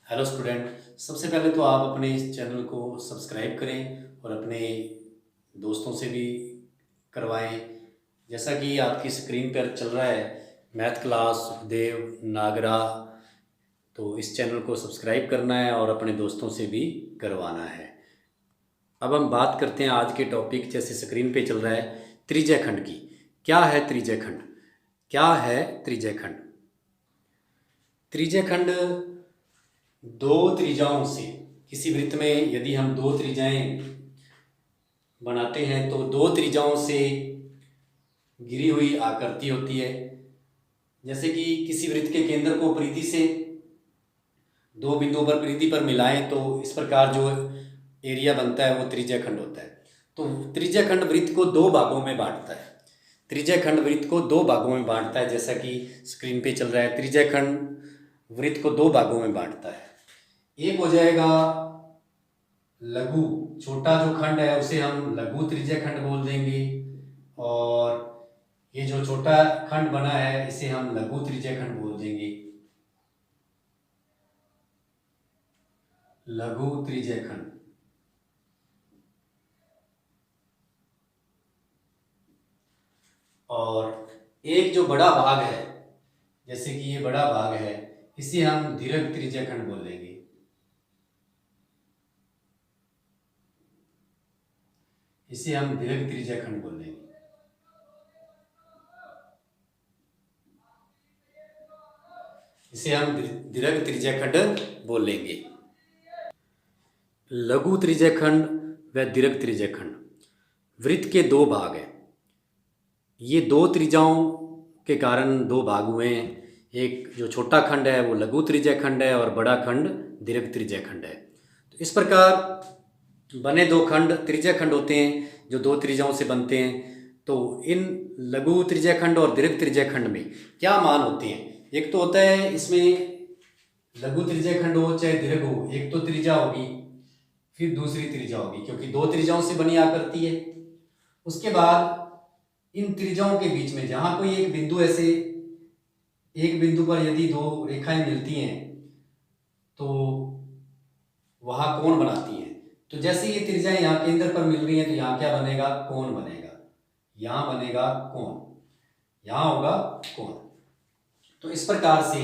Hello student. सबसे पहले तो आप अपने इस चैनल को सब्सक्राइब करें और अपने दोस्तों से भी करवाएं। जैसा कि आपकी स्क्रीन पर चल रहा है मैथ क्लास सुखदेव नागरा, तो इस चैनल को सब्सक्राइब करना है और अपने दोस्तों से भी करवाना है। अब हम बात करते हैं आज के टॉपिक, जैसे स्क्रीन पे चल रहा है, त्रिज्य खंड की। क्या है त्रिज्य खंड? क्या है त्रिज्य खंड? त्रिज्य खंड दो त्रिज्याओं से, किसी वृत्त में यदि हम दो त्रिज्याएं बनाते हैं तो दो त्रिज्याओं से घिरी हुई आकृति होती है। जैसे कि किसी वृत्त के केंद्र को परिधि से दो बिंदुओं पर परिधि पर मिलाएं तो इस प्रकार जो एरिया बनता है वो त्रिज्य खंड होता है। तो त्रिज्य खंड वृत्त को दो भागों में बांटता है। त्रिज्य खंड वृत्त को दो भागों में बांटता है, जैसा कि स्क्रीन पे चल रहा है। त्रिज्य खंड वृत्त को दो भागों में बांटता है। एक हो जाएगा लघु, छोटा जो खंड है उसे हम लघु त्रिज्य खंड बोल देंगे, और ये जो छोटा खंड बना है इसे हम लघु त्रिज्य खंड बोल देंगे। लघु त्रिज्य खंड। और एक जो बड़ा भाग है, जैसे कि ये बड़ा भाग है, इसे हम दीर्घ त्रिज्य खंड बोल देंगे। इसे हम दीर्घ त्रिज्य खंड बोल देंगे। इसे हम दीर्घ त्रिज्य खंड बोलेंगे। लघु त्रिज्य खंड व दीर्घ त्रिज्य खंड, वृत्त के दो भाग हैं। ये दो त्रिज्याओं के कारण दो भाग हुए हैं। एक जो छोटा खंड है वो लघु त्रिज्य खंड है और बड़ा खंड दीर्घ त्रिज्य खंड है। तो इस प्रकार बने दो खंड त्रिज्य खंड होते हैं जो दो त्रिज्याओं से बनते हैं। तो इन लघु त्रिज्य खंड और दीर्घ त्रिज्य खंड में क्या मान होते हैं? एक तो होता है इसमें लघु त्रिज्य खंड हो चाहे दीर्घ हो, एक तो त्रिज्या होगी फिर दूसरी त्रिज्या होगी, क्योंकि दो त्रिज्याओं से बनी आकृति है। उसके बाद इन त्रिज्याओं के बीच में जहां कोई एक बिंदु, ऐसे एक बिंदु पर यदि दो रेखाएं मिलती हैं तो वहां कोण बनाती हैं। तो जैसे ये त्रिज्याएं यहाँ केंद्र पर मिल रही हैं तो यहाँ क्या बनेगा? कोण बनेगा। यहाँ बनेगा कोण, यहाँ होगा कोण। तो इस प्रकार से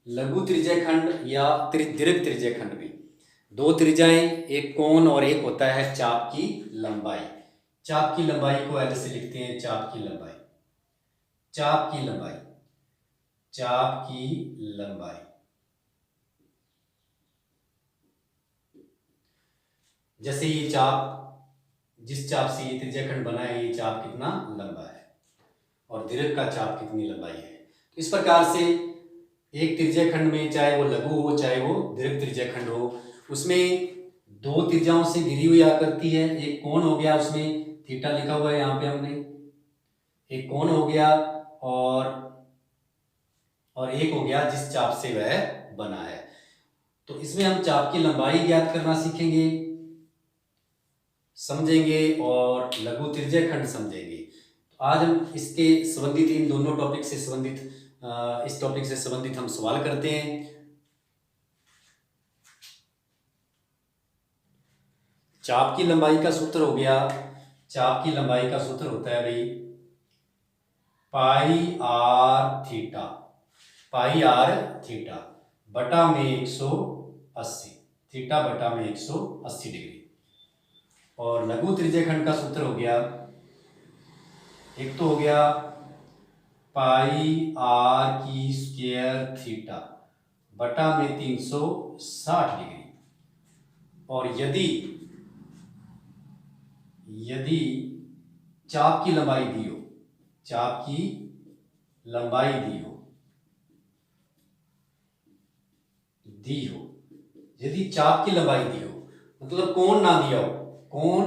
लघु त्रिज्य खंड या दीर्घ त्रिज्य खंड में दो त्रिज्याएं, एक कोण और एक होता है चाप की लंबाई। चाप की लंबाई को एल से लिखते हैं। चाप की लंबाई, चाप की लंबाई, चाप की लंबाई। जैसे ये चाप, जिस चाप से ये त्रिज्य खंड बना है, ये चाप कितना लंबा है और दीर्घ का चाप कितनी लंबाई है। तो इस प्रकार से एक त्रिज्य खंड में, चाहे वो लघु हो चाहे वो दीर्घ त्रिज्य खंड हो, उसमें दो त्रिज्याओं से घिरी हुई आकृति है। एक कोण हो गया, उसमें थीटा लिखा हुआ है यहाँ पे हमने, एक कोण हो गया, और एक हो गया जिस चाप से वह बना है। तो इसमें हम चाप की लंबाई ज्ञात करना सीखेंगे, समझेंगे, और लघु त्रिज्य खंड समझेंगे। तो आज हम इसके संबंधित, इन दोनों टॉपिक से संबंधित, इस टॉपिक से संबंधित हम सवाल करते हैं। चाप की लंबाई का सूत्र हो गया, चाप की लंबाई का सूत्र होता है भाई pi r theta, pi r theta बटा में 180, थीटा बटा में 180 डिग्री। और लघु त्रिज्य खंड का सूत्र हो गया, एक तो हो गया पाई आर की स्क्वायर थीटा बटा में 360 डिग्री। और यदि चाप की लंबाई दी हो, चाप की लंबाई दी हो, यदि चाप की लंबाई दी हो, मतलब कोण ना दिया हो, कोण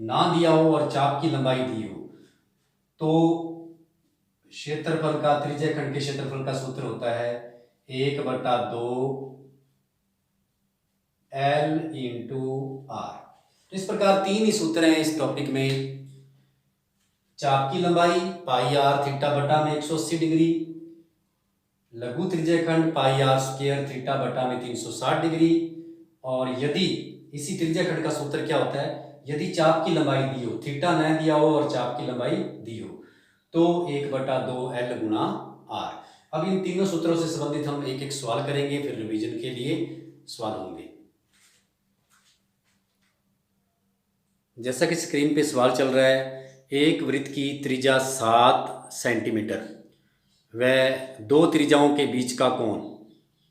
ना दिया हो और चाप की लंबाई दी हो, तो क्षेत्रफल का, त्रिज्य खंड के क्षेत्रफल का सूत्र होता है 1/2 L इंटू आर। तो इस प्रकार तीन ही सूत्र हैं इस टॉपिक में। चाप की लंबाई पाई आर थीटा बटा में 180 डिग्री, लघु त्रिज्यखंड पाई आर स्क्वायर थीटा बटा में 360 डिग्री। और यदि इसी त्रिज्यखंड का सूत्र क्या होता है, यदि चाप की लंबाई दी हो, थीटा न दिया हो और चाप की लंबाई दी हो, तो 1/2 L गुना आर। अब इन तीनों सूत्रों से संबंधित हम एक एक सवाल करेंगे, फिर रिवीजन के लिए सवाल होंगे। जैसा कि स्क्रीन पे सवाल चल रहा है, एक वृत्त की त्रिज्या 7 सेंटीमीटर व दो त्रिज्याओं के बीच का कोण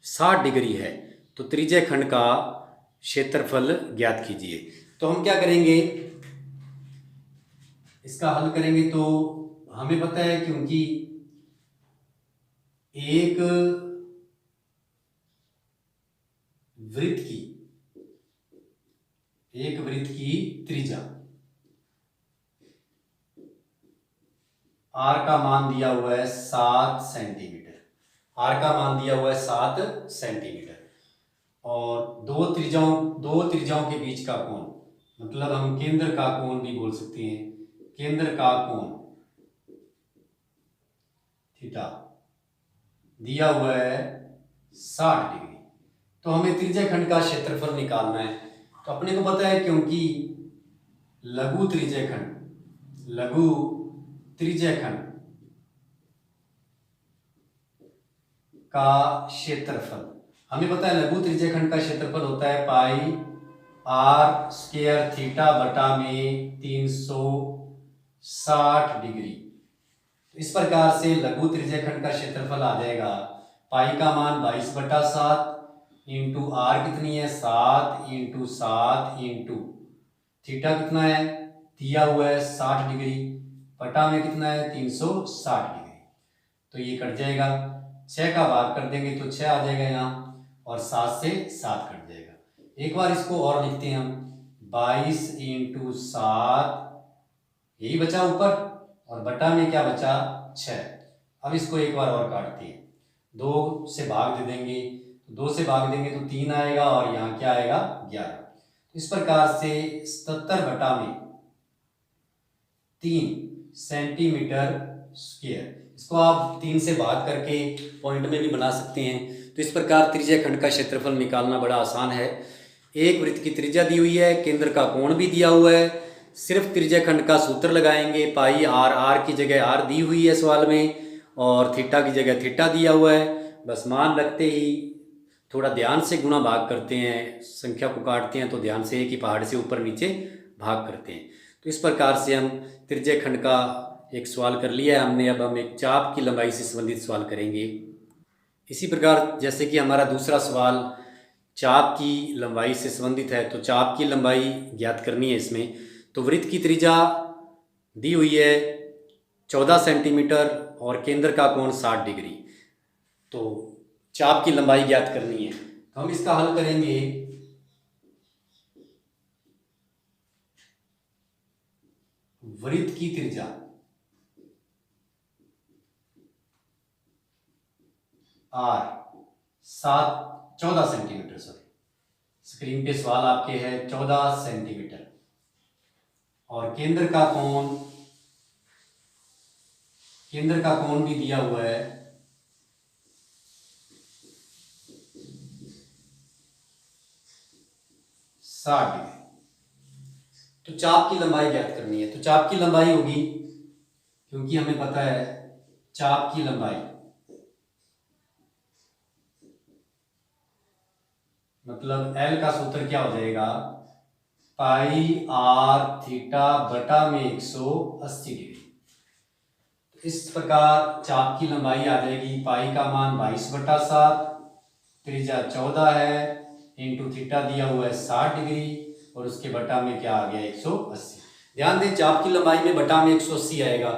60 डिग्री है, तो त्रिज्यखंड का क्षेत्रफल ज्ञात कीजिए। तो हम क्या करेंगे, इसका हल करेंगे। तो हमें पता है क्योंकि एक वृत्त की त्रिज्या आर का मान दिया हुआ है 7 सेंटीमीटर, आर का मान दिया हुआ है 7 सेंटीमीटर, और दो त्रिज्याओं के बीच का कोण, मतलब हम केंद्र का कोण भी बोल सकते हैं, केंद्र का कोण थीटा दिया हुआ है 60 डिग्री। तो हमें त्रिज्यखंड का क्षेत्रफल निकालना है। तो अपने को पता है क्योंकि लघु त्रिज्यखंड का क्षेत्रफल, हमें पता है लघु त्रिज्यखंड का क्षेत्रफल होता है पाई आर स्क्वायर थीटा बटा में 360 डिग्री। इस प्रकार से लघु त्रिज्यखंड का क्षेत्रफल आ जाएगा, पाई का मान 22/7 इंटू आर कितनी है 7 इंटू 7 इंटू थीटा कितना है दिया हुआ है 60 डिग्री, बटा में कितना है 360 डिग्री। तो ये कट जाएगा, 6 का भाग कर देंगे तो 6 आ जाएगा यहाँ, और 7 से 7 कट जाएगा। एक बार इसको और लिखते हैं हम, 22 इंटू 7, यही बचा ऊपर, और बटा में क्या बचा 6। अब इसको एक बार और काटते हैं, 2 से भाग दे देंगे, 2 से भाग देंगे तो 3 आएगा, और यहाँ क्या आएगा 11। तो इस प्रकार से 77 बटा में 3 सेंटीमीटर स्क्वायर, इसको आप 3 से भाग करके पॉइंट में भी बना सकते हैं। तो इस प्रकार त्रिज्यखंड का क्षेत्रफल निकालना बड़ा आसान है। एक वृत्त की त्रिज्या दी हुई है, केंद्र का कोण भी दिया हुआ है, सिर्फ त्रिज्यखंड का सूत्र लगाएंगे, पाई आर, आर की जगह आर दी हुई है सवाल में, और थीटा की जगह थीटा दिया हुआ है। बस मान रखते ही थोड़ा ध्यान से गुणा भाग करते हैं, संख्या को काटते हैं तो ध्यान से एक ही पहाड़ से ऊपर नीचे भाग करते हैं। तो इस प्रकार से हम त्रिज्यखंड का एक सवाल कर लिया है हमने। अब हम एक चाप की लंबाई से संबंधित सवाल करेंगे। इसी प्रकार जैसे कि हमारा दूसरा सवाल चाप की लंबाई से संबंधित है, तो चाप की लंबाई ज्ञात करनी है इसमें। तो वृत्त की त्रिज्या दी हुई है 14 सेंटीमीटर और केंद्र का कोण 60 डिग्री, तो चाप की लंबाई ज्ञात करनी है। तो हम इसका हल करेंगे। वृत्त की त्रिज्या आर 14 सेंटीमीटर, सॉरी स्क्रीन पे सवाल आपके है 14 सेंटीमीटर, और केंद्र का कोण भी दिया हुआ है 60 डिग्री। तो चाप की लंबाई ज्ञात करनी है। तो चाप की लंबाई होगी, क्योंकि हमें पता है चाप की लंबाई मतलब L का सूत्र क्या हो जाएगा, पाई आर थीटा बटा में 180 डिग्री। इस प्रकार चाप की लंबाई आ जाएगी, पाई का मान 22/7, त्रिज्या 14 है, इंटू थीटा दिया हुआ है 60 डिग्री, और उसके बटा में क्या आ गया 180। ध्यान दें चाप की लंबाई में बटा में 180 आएगा,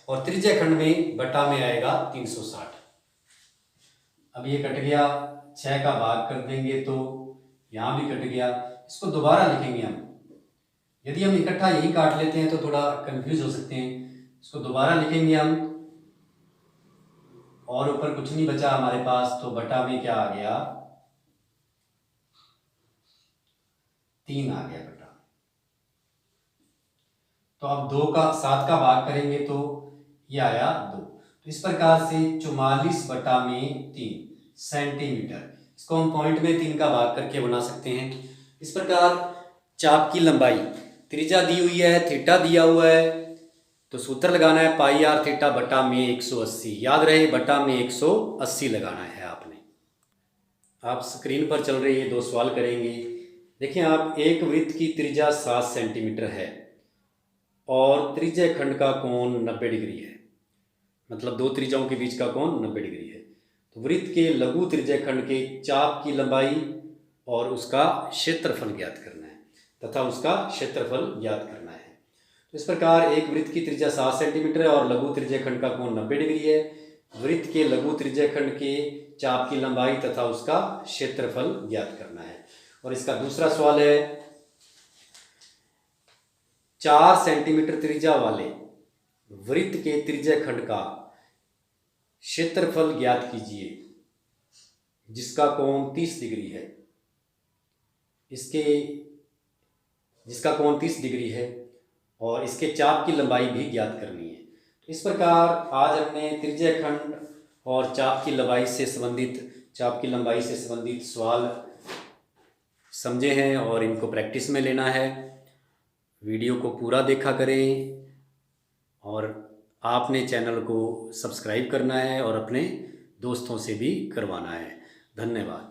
और त्रिज्यखंड में बटा में आएगा 360। अब ये कट गया, 6 का भाग कर देंगे तो यहाँ भी कट गया। इसको दोबारा लिखेंगे हम, यदि हम इकट्ठा यही काट लेते हैं तो थोड़ा कंफ्यूज हो सकते हैं। इसको दोबारा लिखेंगे हम, और ऊपर कुछ नहीं बचा हमारे पास, तो बटा में क्या आ गया 3 आ गया बटा। तो अब 7 का भाग करेंगे तो ये आया 2। तो इस प्रकार से 44/3 सेंटीमीटर, इसको हम पॉइंट में 3 का भाग करके बना सकते हैं। इस प्रकार चाप की लंबाई, त्रिज्या दी हुई है, थीटा दिया हुआ है, तो सूत्र लगाना है पाई आर थीटा बटा में 180। याद रहे बटा में 180 लगाना है आपने। आप स्क्रीन पर चल रहे ये 2 सवाल करेंगे। देखिए आप, एक वृत्त की त्रिज्या 7 सेंटीमीटर है और त्रिज्या खंड का कोण 90 डिग्री है, मतलब 2 त्रिज्याओं के बीच का कोण 90 डिग्री है। तो वृत्त के लघु त्रिज्या खंड के चाप की लंबाई और उसका क्षेत्रफल ज्ञात करना है तथा उसका क्षेत्रफल ज्ञात करना है। तो इस प्रकार एक वृत्त की त्रिज्या 7 सेंटीमीटर है और लघु त्रिज्या खंड का कोण 90 डिग्री है। वृत्त के लघु त्रिज्या खंड के चाप की लंबाई तथा उसका क्षेत्रफल ज्ञात करना है। और इसका दूसरा सवाल है, 4 सेंटीमीटर त्रिज्या वाले वृत्त के त्रिज्या खंड का क्षेत्रफल ज्ञात कीजिए जिसका कोण 30 डिग्री है। जिसका कोण 30 डिग्री है और इसके चाप की लंबाई भी ज्ञात करनी है। तो इस प्रकार आज हमने त्रिज्या खंड और चाप की लंबाई से संबंधित सवाल समझे हैं और इनको प्रैक्टिस में लेना है। वीडियो को पूरा देखा करें और आपने चैनल को सब्सक्राइब करना है और अपने दोस्तों से भी करवाना है। धन्यवाद।